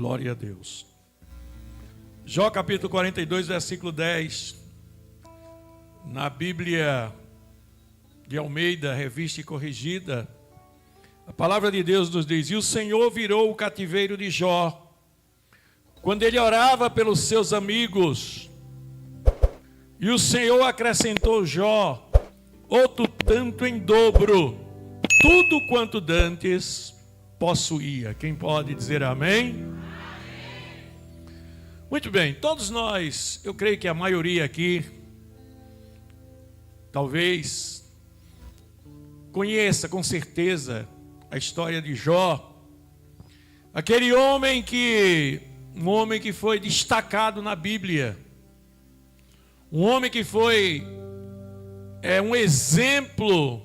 Glória a Deus. Jó capítulo 42, versículo 10. Na Bíblia de Almeida, revista e corrigida, a palavra de Deus nos diz: e o Senhor virou o cativeiro de Jó, quando ele orava pelos seus amigos. E o Senhor acrescentou Jó outro tanto em dobro, tudo quanto dantes possuía. Quem pode dizer amém? Muito bem, todos nós, eu creio que a maioria aqui, talvez, conheça com certeza a história de Jó. Aquele homem um homem que foi destacado na Bíblia. Um homem que foi um exemplo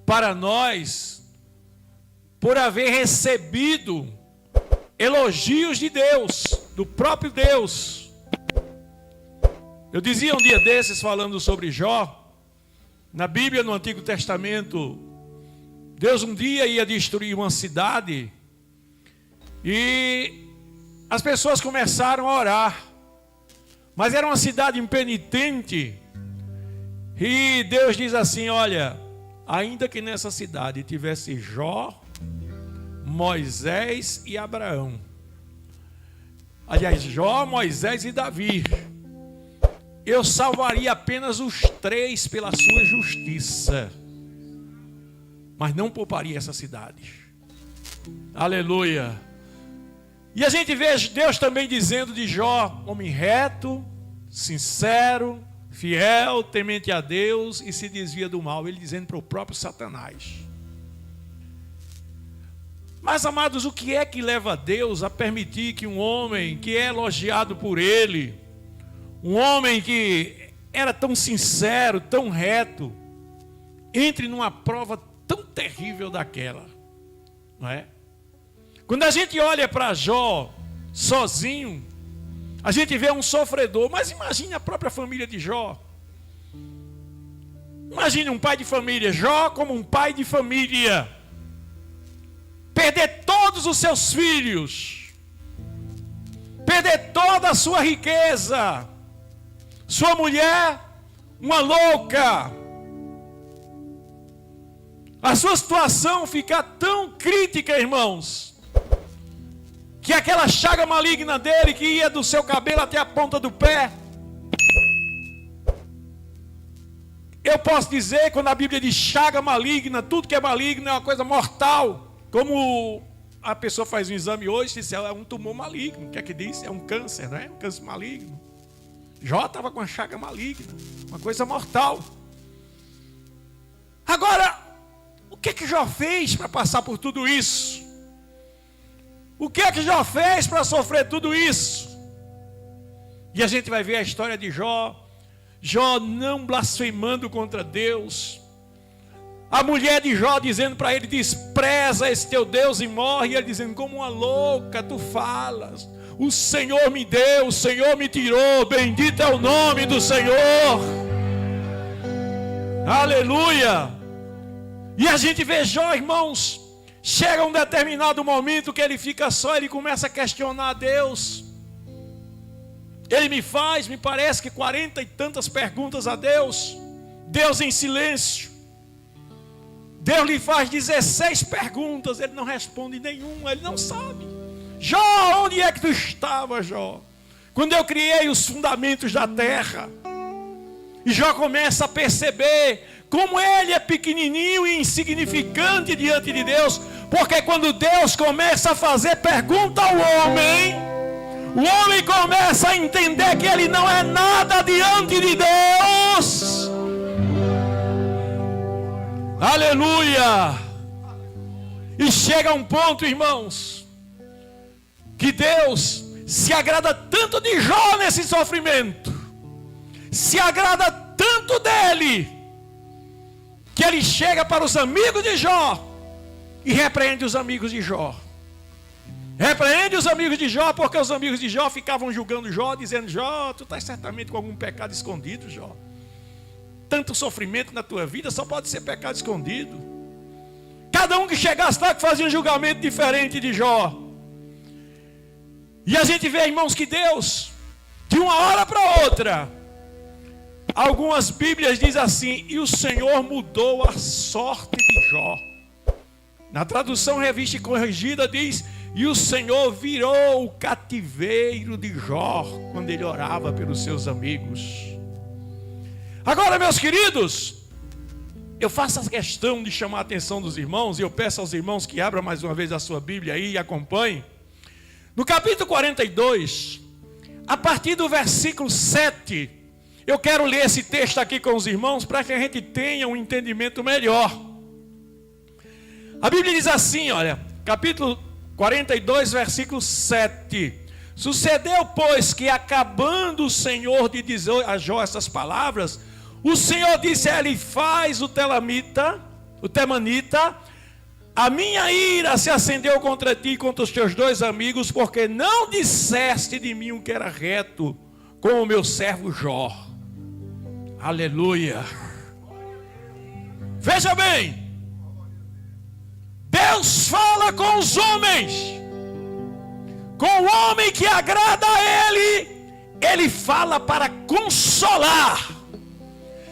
para nós, por haver recebido elogios de Deus, do próprio Deus. Eu dizia um dia desses, falando sobre Jó, na Bíblia, no Antigo Testamento, Deus um dia ia destruir uma cidade, e as pessoas começaram a orar, mas era uma cidade impenitente, e Deus diz assim: olha, ainda que nessa cidade tivesse Jó, Moisés e Abraão, aliás, Jó, Moisés e Davi, eu salvaria apenas os 3 pela sua justiça, mas não pouparia essa cidade. Aleluia. E a gente vê Deus também dizendo de Jó: homem reto, sincero, fiel, temente a Deus e se desvia do mal. Ele dizendo para o próprio Satanás. Mas, amados, o que é que leva Deus a permitir que um homem que é elogiado por ele, um homem que era tão sincero, tão reto, entre numa prova tão terrível daquela, não é? Quando a gente olha para Jó sozinho, a gente vê um sofredor, mas imagine a própria família de Jó. Imagine um pai de família, Jó como um pai de família, perder todos os seus filhos, perder toda a sua riqueza, sua mulher, uma louca, a sua situação ficar tão crítica, irmãos, que aquela chaga maligna dele, que ia do seu cabelo até a ponta do pé, eu posso dizer, quando a Bíblia diz chaga maligna, tudo que é maligno é uma coisa mortal. Como a pessoa faz um exame hoje, diz, é um tumor maligno. O que é que diz? É um câncer, não é? Um câncer maligno. Jó estava com uma chaga maligna, uma coisa mortal. Agora, o que é que Jó fez para passar por tudo isso? O que é que Jó fez para sofrer tudo isso? E a gente vai ver a história de Jó. Jó não blasfemando contra Deus. A mulher de Jó dizendo para ele: despreza esse teu Deus e morre. E ele dizendo: como uma louca tu falas. O Senhor me deu, o Senhor me tirou. Bendito é o nome do Senhor. Aleluia. E a gente vê Jó, irmãos, chega um determinado momento que ele fica só, ele começa a questionar a Deus. Ele me parece que 40 e tantas perguntas a Deus. Deus em silêncio. Deus lhe faz 16 perguntas, ele não responde nenhuma, ele não sabe. Jó, onde é que tu estava, Jó? Quando eu criei os fundamentos da terra. E Jó começa a perceber como ele é pequenininho e insignificante diante de Deus. Porque quando Deus começa a fazer pergunta ao homem, o homem começa a entender que ele não é nada diante de Deus. Aleluia! E chega um ponto, irmãos, que Deus se agrada tanto de Jó nesse sofrimento, se agrada tanto dele, que ele chega para os amigos de Jó e repreende os amigos de Jó. Repreende os amigos de Jó, porque os amigos de Jó ficavam julgando Jó, dizendo: Jó, tu estás certamente com algum pecado escondido, Jó. Tanto sofrimento na tua vida só pode ser pecado escondido. Cada um que chegasse lá que fazia um julgamento diferente de Jó. E a gente vê, irmãos, que Deus, de uma hora para outra, algumas Bíblias dizem assim: e o Senhor mudou a sorte de Jó. Na tradução revista e corrigida diz: e o Senhor virou o cativeiro de Jó, quando ele orava pelos seus amigos. Agora, meus queridos, eu faço a questão de chamar a atenção dos irmãos, e eu peço aos irmãos que abram mais uma vez a sua Bíblia aí e acompanhem. No capítulo 42, a partir do versículo 7, eu quero ler esse texto aqui com os irmãos para que a gente tenha um entendimento melhor. A Bíblia diz assim, olha, capítulo 42, versículo 7. Sucedeu, pois, que acabando o Senhor de dizer a Jó essas palavras, o Senhor disse a Elifaz, o temanita: a minha ira se acendeu contra ti e contra os teus dois amigos, porque não disseste de mim o que era reto, com o meu servo Jó. Aleluia. Veja bem, Deus fala com os homens, com o homem que agrada a Ele, Ele fala para consolar.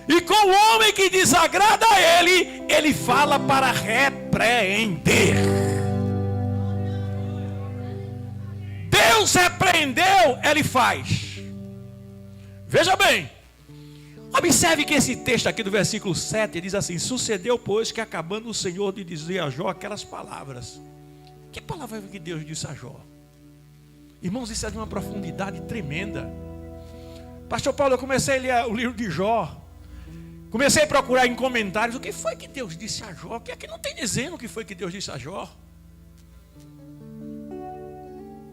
E com o homem que desagrada a Ele, Ele fala para repreender. Deus repreendeu, Ele faz. Veja bem, observe que esse texto aqui do versículo 7 diz assim: sucedeu, pois, que acabando o Senhor de dizer a Jó aquelas palavras. Que palavra que Deus disse a Jó? Irmãos, isso é de uma profundidade tremenda. Pastor Paulo, eu comecei a ler o livro de Jó. Comecei a procurar em comentários o que foi que Deus disse a Jó. Que aqui não tem dizendo o que foi que Deus disse a Jó.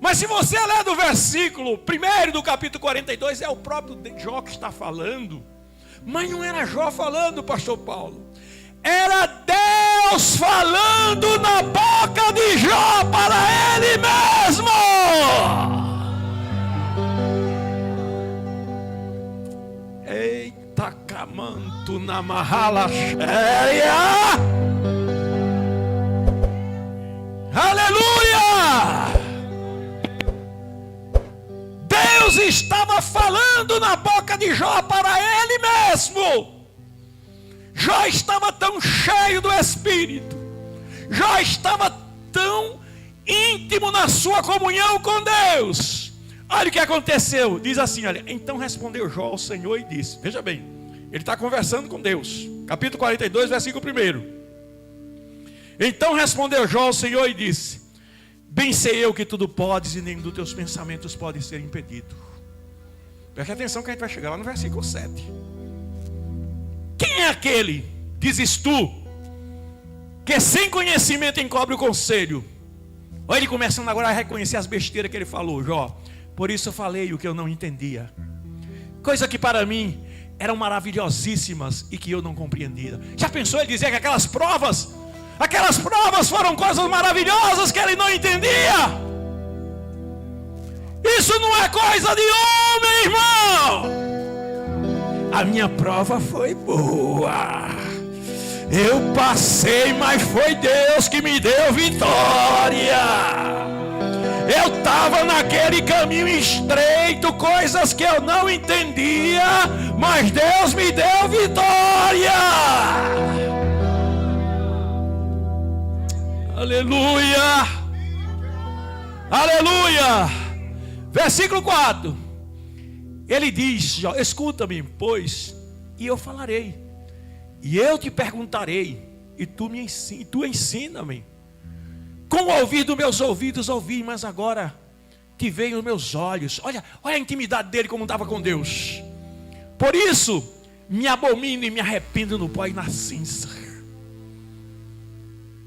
Mas se você ler do versículo 1 do capítulo 42, é o próprio Jó que está falando. Mas não era Jó falando, pastor Paulo. Era Deus falando na boca de Jó para ele mesmo. Eita, camanto na mahala cheia. Aleluia! Deus estava falando na boca de Jó para ele mesmo. Jó estava tão cheio do Espírito, Jó estava tão íntimo na sua comunhão com Deus. Olha o que aconteceu, diz assim, olha: então respondeu Jó ao Senhor e disse, veja bem, ele está conversando com Deus, capítulo 42, versículo 1. Então respondeu Jó ao Senhor e disse: bem sei eu que tudo podes e nenhum dos teus pensamentos pode ser impedido. Preste atenção que a gente vai chegar lá no versículo 7. Quem é aquele, dizes tu, que sem conhecimento encobre o conselho? Olha ele começando agora a reconhecer as besteiras que ele falou. Jó: por isso eu falei o que eu não entendia, coisa que para mim eram maravilhosíssimas e que eu não compreendia. Já pensou ele dizer que aquelas provas foram coisas maravilhosas que ele não entendia? Isso não é coisa de homem, irmão. A minha prova foi boa, eu passei, mas foi Deus que me deu vitória. Eu estava naquele caminho estreito, coisas que eu não entendia, mas Deus me deu vitória. Aleluia, aleluia. Versículo 4. Ele diz: escuta-me, pois, e eu falarei, e eu te perguntarei, e tu ensina-me. Com o ouvir dos meus ouvidos ouvi, mas agora te veem os meus olhos. Olha a intimidade dele como estava com Deus. Por isso me abomino e me arrependo no pó e na cinza.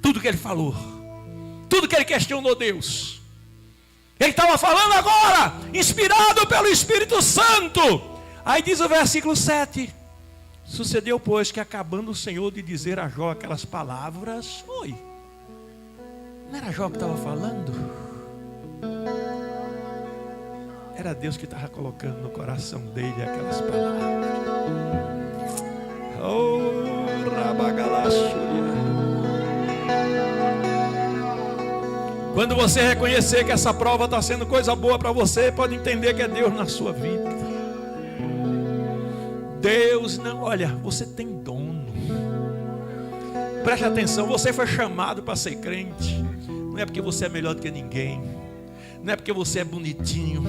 Tudo que ele falou, tudo que ele questionou Deus, ele estava falando agora, inspirado pelo Espírito Santo. Aí diz o versículo 7: sucedeu, pois, que acabando o Senhor de dizer a Jó aquelas palavras, não era Jó que estava falando? Era Deus que estava colocando no coração dele aquelas palavras. Quando você reconhecer que essa prova está sendo coisa boa para você, pode entender que é Deus na sua vida. Deus não, olha, você tem dono. Preste atenção, você foi chamado para ser crente. Não é porque você é melhor do que ninguém. Não é porque você é bonitinho.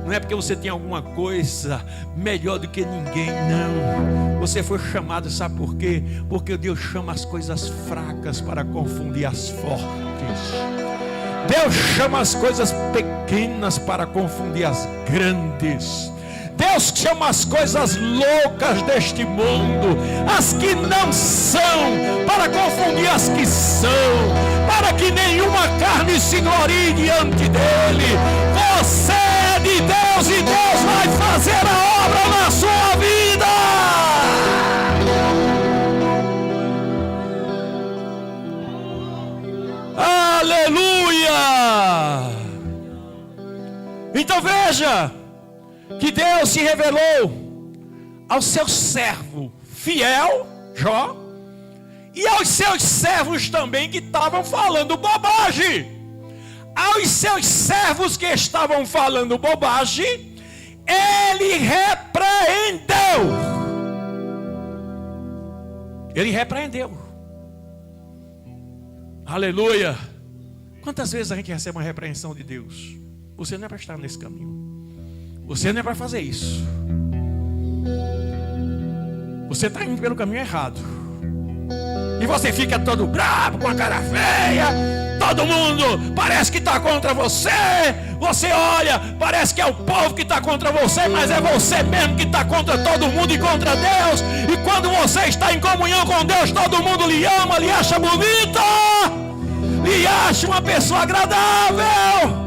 Não é porque você tem alguma coisa melhor do que ninguém, não. Você foi chamado, sabe por quê? Porque Deus chama as coisas fracas para confundir as fortes. Deus chama as coisas pequenas para confundir as grandes. Deus chama as coisas loucas deste mundo, as que não são, para confundir as que são, para que nenhuma carne se glorie diante dele. Você é de Deus e Deus vai fazer a obra na sua vida. Aleluia! Então veja que Deus se revelou ao seu servo fiel, Jó, e aos seus servos também que estavam falando bobagem. Aos seus servos que estavam falando bobagem, ele repreendeu. Ele repreendeu. Aleluia. Quantas vezes a gente recebe uma repreensão de Deus? Você não é para estar nesse caminho. Você não é para fazer isso. Você está indo pelo caminho errado. E você fica todo bravo, com a cara feia. Todo mundo parece que está contra você. Você olha, parece que é o povo que está contra você, mas é você mesmo que está contra todo mundo e contra Deus. E quando você está em comunhão com Deus, todo mundo lhe ama, lhe acha bonita, lhe acha uma pessoa agradável.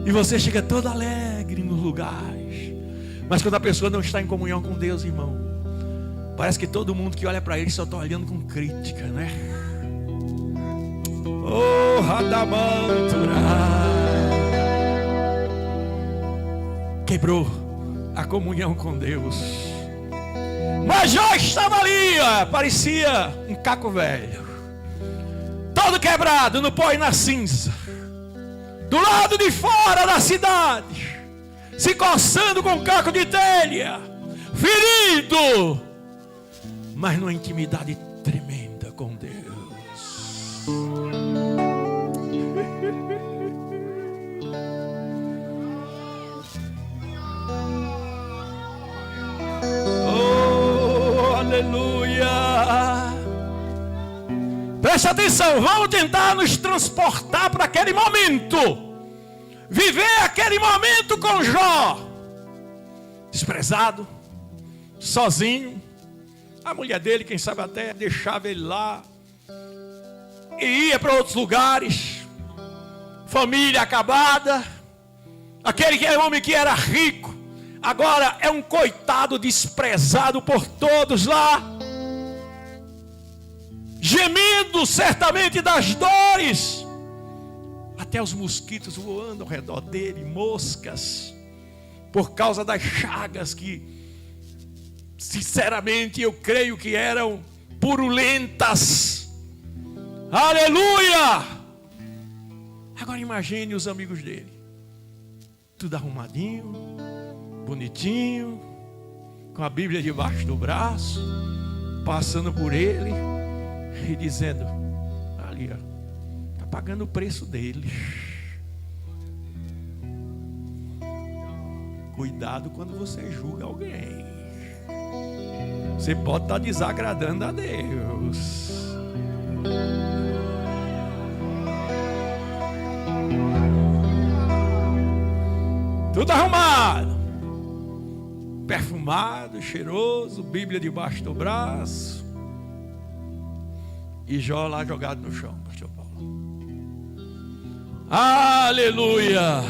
E você chega todo alegre nos lugares. Mas quando a pessoa não está em comunhão com Deus, irmão, parece que todo mundo que olha para ele só está olhando com crítica, né? Oh, Radamantura. Quebrou a comunhão com Deus. Mas Jó estava ali, ó, parecia um caco velho, todo quebrado no pó e na cinza, do lado de fora da cidade, se coçando com um caco de telha, ferido, mas numa intimidade tremenda com Deus. Oh, aleluia! Preste atenção, vamos tentar nos transportar para aquele momento. Viver aquele momento com Jó. Desprezado, sozinho. A mulher dele, quem sabe até, deixava ele lá. E ia para outros lugares. Família acabada. Aquele homem que era rico, agora é um coitado desprezado por todos lá. Gemindo certamente das dores. Até os mosquitos voando ao redor dele, moscas, por causa das chagas que, sinceramente, eu creio que eram purulentas. Aleluia! Agora imagine os amigos dele, tudo arrumadinho, bonitinho, com a Bíblia debaixo do braço, passando por ele e dizendo: ali, ó, pagando o preço deles. Cuidado quando você julga alguém. Você pode estar desagradando a Deus. Tudo arrumado, perfumado, cheiroso, Bíblia debaixo do braço, e Jó lá jogado no chão, pastor Paulo. Aleluia!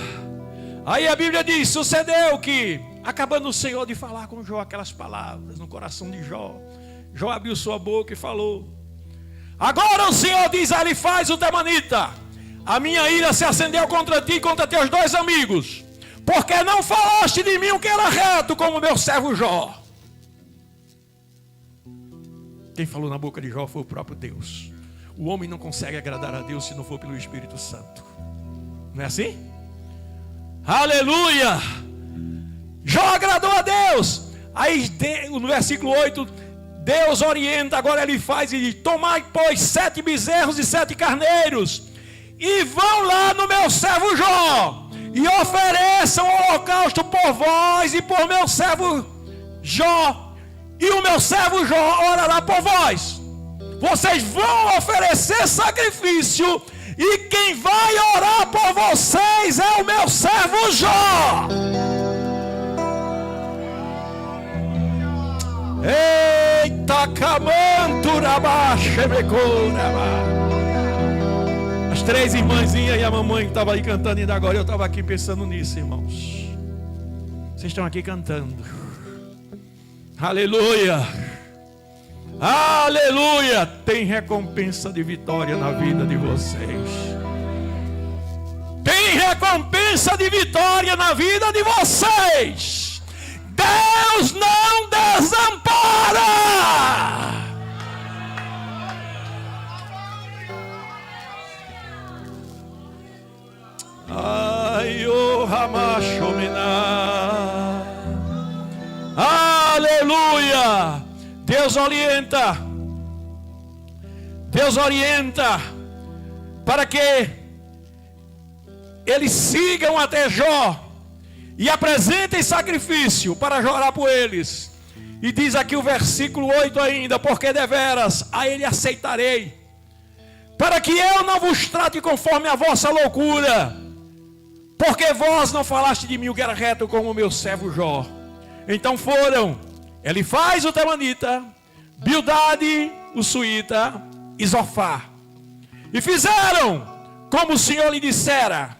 Aí a Bíblia diz: sucedeu que, acabando o Senhor de falar com Jó aquelas palavras no coração de Jó, Jó abriu sua boca e falou: agora o Senhor diz a Elifaz o temanita: a minha ira se acendeu contra ti e contra teus dois amigos, porque não falaste de mim o que era reto, como meu servo Jó. Quem falou na boca de Jó foi o próprio Deus. O homem não consegue agradar a Deus se não for pelo Espírito Santo. Não é assim? Aleluia! Jó agradou a Deus. Aí no versículo 8, Deus orienta, agora ele faz e diz: tomai, pois, 7 bezerros e 7 carneiros, e vão lá no meu servo Jó, e ofereçam holocausto por vós e por meu servo Jó, e o meu servo Jó orará por vós. Vocês vão oferecer sacrifício, e quem vai orar por vocês é o meu servo Jó. Eita, camanturabachemecuraba. As 3 irmãzinhas e a mamãe que estava aí cantando ainda agora, eu estava aqui pensando nisso, irmãos. Vocês estão aqui cantando. Aleluia. Aleluia. Tem recompensa de vitória na vida de vocês. Tem recompensa de vitória na vida de vocês. Deus não desampara. Ai, o Ramachomina. Aleluia. Deus orienta para que eles sigam até Jó e apresentem sacrifício para orar por eles. E diz aqui o versículo 8 ainda: porque deveras a ele aceitarei, para que eu não vos trate conforme a vossa loucura, porque vós não falaste de mim o que era reto como o meu servo Jó. Então foram Elifaz o temanita, Bildade o suíta e Zofar, e fizeram como o Senhor lhe dissera,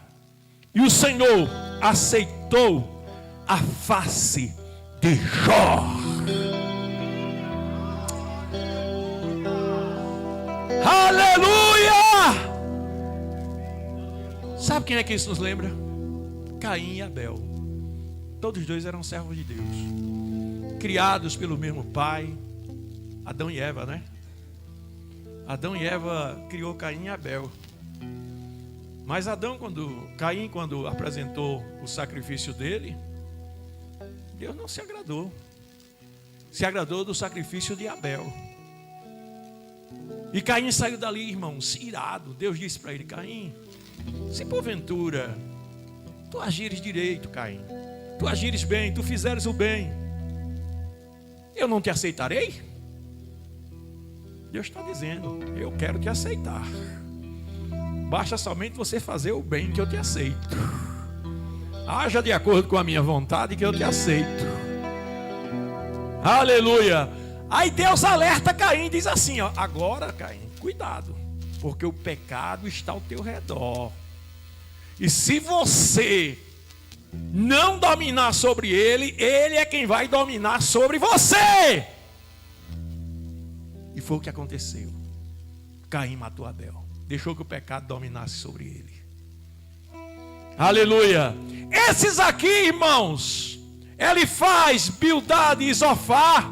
e o Senhor aceitou a face de Jó. Aleluia! Sabe quem é que isso nos lembra? Caim e Abel. Todos os dois eram servos de Deus, criados pelo mesmo pai, Adão e Eva, né? Adão e Eva criou Caim e Abel. Mas Caim, quando apresentou o sacrifício dele, Deus não se agradou. Se agradou do sacrifício de Abel. E Caim saiu dali, irmãos, irado. Deus disse para ele: Caim, se porventura tu agires direito, Caim, tu agires bem, tu fizeres o bem, eu não te aceitarei? Deus está dizendo: eu quero te aceitar. Basta somente você fazer o bem que eu te aceito. Haja de acordo com a minha vontade que eu te aceito. Aleluia. Aí Deus alerta Caim, diz assim, ó: agora, Caim, cuidado, porque o pecado está ao teu redor. E se você não dominar sobre ele, ele é quem vai dominar sobre você. E foi o que aconteceu. Caim matou Abel, deixou que o pecado dominasse sobre ele. Aleluia. Esses aqui, irmãos, Elifaz, Bildade e Zofar,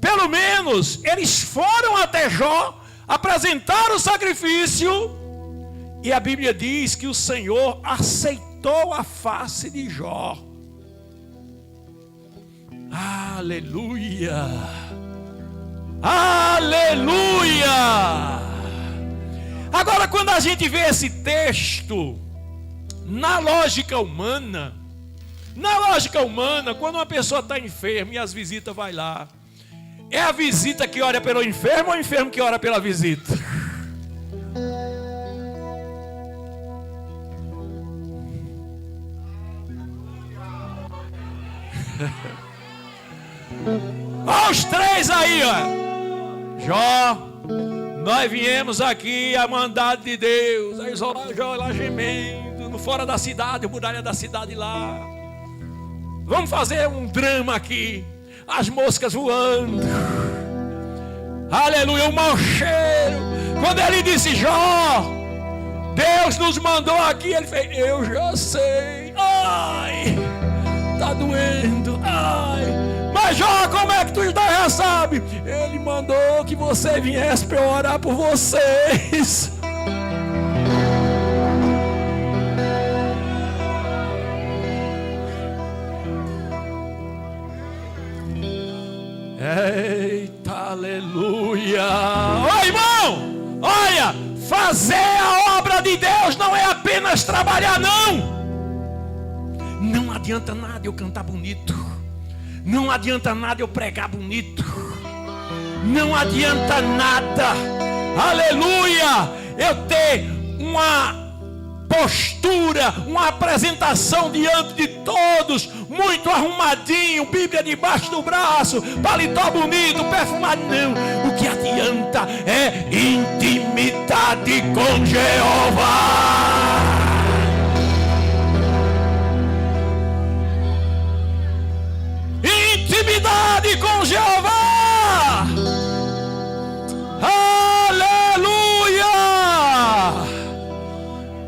pelo menos eles foram até Jó, apresentaram o sacrifício, e a Bíblia diz que o Senhor aceitou a face de Jó. Aleluia. Aleluia. Agora, quando a gente vê esse texto na lógica humana, quando uma pessoa está enferma e as visitas vai lá, é a visita que ora pelo enfermo ou o enfermo que ora pela visita? Olha os 3 aí, ó. Jó, nós viemos aqui a mandado de Deus. Aí Jó lá gemendo, no fora da cidade, muralha da cidade lá. Vamos fazer um drama aqui. As moscas voando. Aleluia, o mau cheiro. Quando ele disse: Jó, Deus nos mandou aqui, ele fez: eu já sei. Ai, tá doendo. Ai, Mas Jó, como é que tu já sabe? Ele mandou que você viesse para eu orar por vocês. Eita, aleluia. Ô irmão, olha, fazer a obra de Deus não é apenas trabalhar, não. Não adianta nada eu cantar bonito. Não adianta nada eu pregar bonito. Não adianta nada, aleluia, eu ter uma postura, uma apresentação diante de todos, muito arrumadinho, Bíblia debaixo do braço, paletó bonito, perfumado. Não, o que adianta é intimidade com Jeová. Intimidade com Jeová. Aleluia.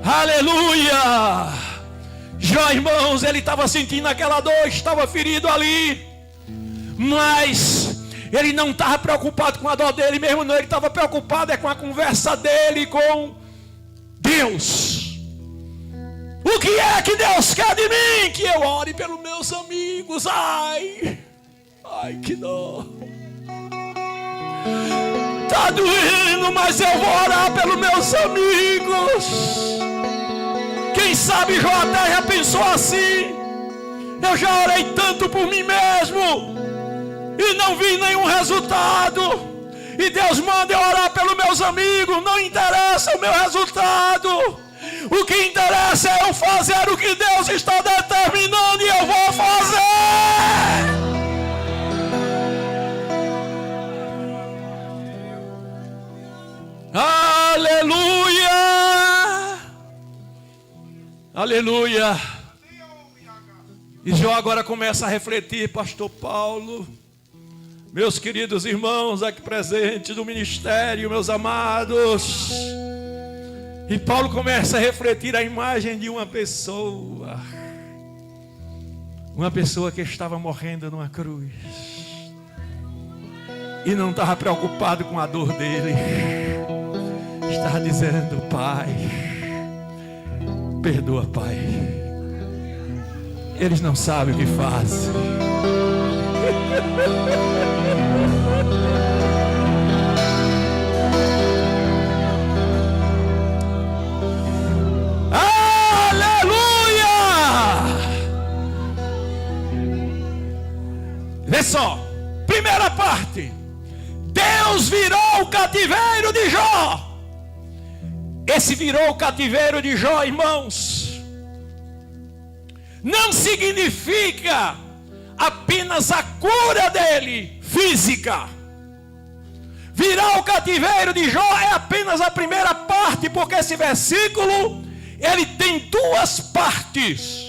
Aleluia. Jó, irmãos, ele estava sentindo aquela dor, estava ferido ali, mas ele não estava preocupado com a dor dele mesmo, não. Ele estava preocupado com a conversa dele com Deus. O que é que Deus quer de mim? Que eu ore pelos meus amigos. Ai, que dor. Tá doendo, mas eu vou orar pelos meus amigos. Quem sabe Jó até já pensou assim: eu já orei tanto por mim mesmo e não vi nenhum resultado, e Deus manda eu orar pelos meus amigos. Não interessa o meu resultado, o que interessa é eu fazer o que Deus está determinando, e eu vou fazer. Aleluia. Aleluia. E Jó agora começa a refletir, pastor Paulo, meus queridos irmãos aqui presentes do ministério, meus amados. E Paulo começa a refletir a imagem de uma pessoa que estava morrendo numa cruz e não estava preocupado com a dor dele. Estava dizendo: Pai, perdoa, Pai, eles não sabem o que fazem. Aleluia! Vê só, primeira parte: Deus virou o cativeiro de Jó. Esse virou o cativeiro de Jó, irmãos, não significa apenas a cura dele física. Virar o cativeiro de Jó é apenas a primeira parte, porque esse versículo ele tem duas partes.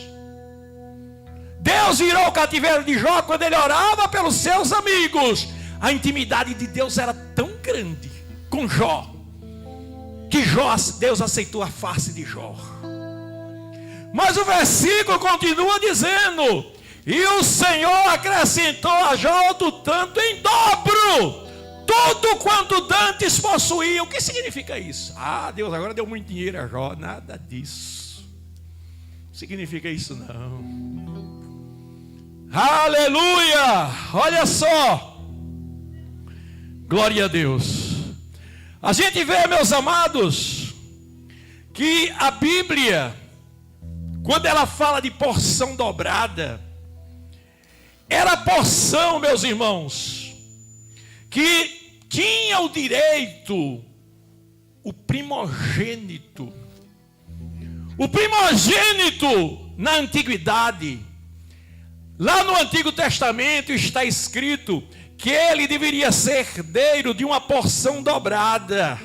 Deus virou o cativeiro de Jó quando ele orava pelos seus amigos. A intimidade de Deus era tão grande com Jó que Deus aceitou a face de Jó. Mas o versículo continua dizendo: e o Senhor acrescentou a Jó outro tanto em dobro, tudo quanto dantes possuía. O que significa isso? Deus agora deu muito dinheiro a Jó. Nada disso. Não significa isso não. Aleluia! Olha só. Glória a Deus. A gente vê, meus amados, que a Bíblia, quando ela fala de porção dobrada, era a porção, meus irmãos, que tinha o direito, o primogênito. O primogênito na antiguidade, lá no Antigo Testamento está escrito que ele deveria ser herdeiro de uma porção dobrada.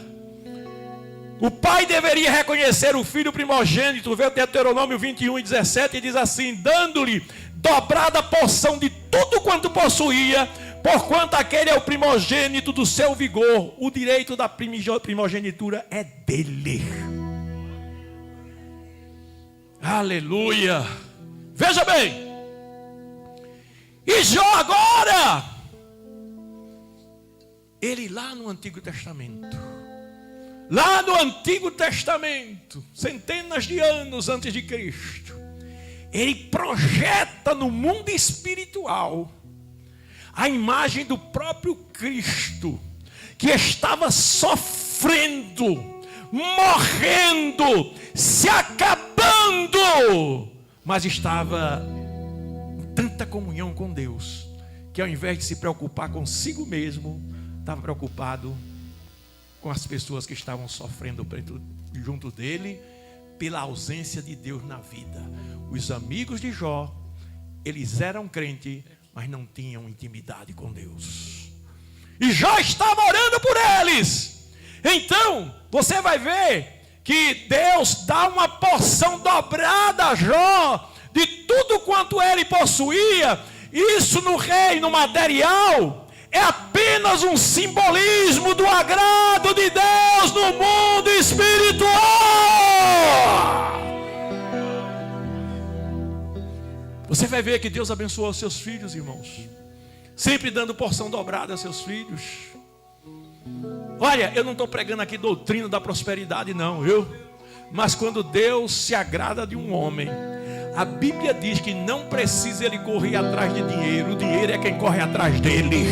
O pai deveria reconhecer o filho primogênito. Vê o Deuteronômio 21:17 e diz assim: dando-lhe dobrada porção de tudo quanto possuía, porquanto aquele é o primogênito do seu vigor. O direito da primogenitura é dele. Aleluia. Veja bem, E Jó agora, ele lá no Antigo Testamento, centenas de anos antes de Cristo, ele projeta no mundo espiritual a imagem do próprio Cristo, que estava sofrendo, morrendo, se acabando, mas estava em tanta comunhão com Deus, que ao invés de se preocupar consigo mesmo, estava preocupado com as pessoas que estavam sofrendo junto dele, pela ausência de Deus na vida. Os amigos de Jó, eles eram crentes, mas não tinham intimidade com Deus. E Jó estava orando por eles. Então, você vai ver que Deus dá uma porção dobrada a Jó, de tudo quanto ele possuía. Isso no reino material é apenas um simbolismo do agrado de Deus no mundo espiritual. Você vai ver que Deus abençoou os seus filhos, irmãos, sempre dando porção dobrada aos seus filhos. Olha, eu não estou pregando aqui doutrina da prosperidade não, viu? Mas quando Deus se agrada de um homem, a Bíblia diz que não precisa ele correr atrás de dinheiro, o dinheiro é quem corre atrás dele.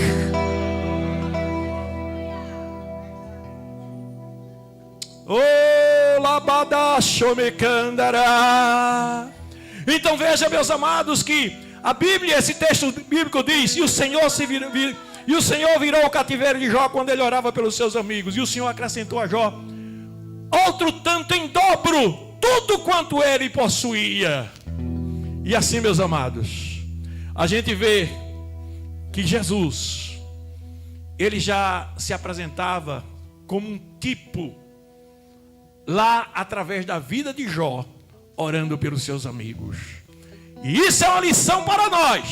Oh, labadachomecandara. Então veja, meus amados, que a Bíblia, esse texto bíblico diz: e o Senhor virou o cativeiro de Jó quando ele orava pelos seus amigos, e o Senhor acrescentou a Jó outro tanto em dobro, tudo quanto ele possuía. E assim, meus amados, a gente vê que Jesus, ele já se apresentava como um tipo lá através da vida de Jó, orando pelos seus amigos. E isso é uma lição para nós.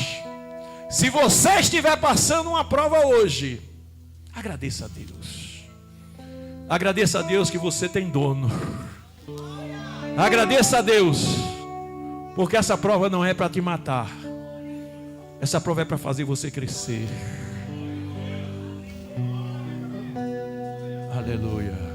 Se você estiver passando uma prova hoje, agradeça a Deus. Agradeça a Deus que você tem dono. Agradeça a Deus, porque essa prova não é para te matar. Essa prova é para fazer você crescer. Aleluia.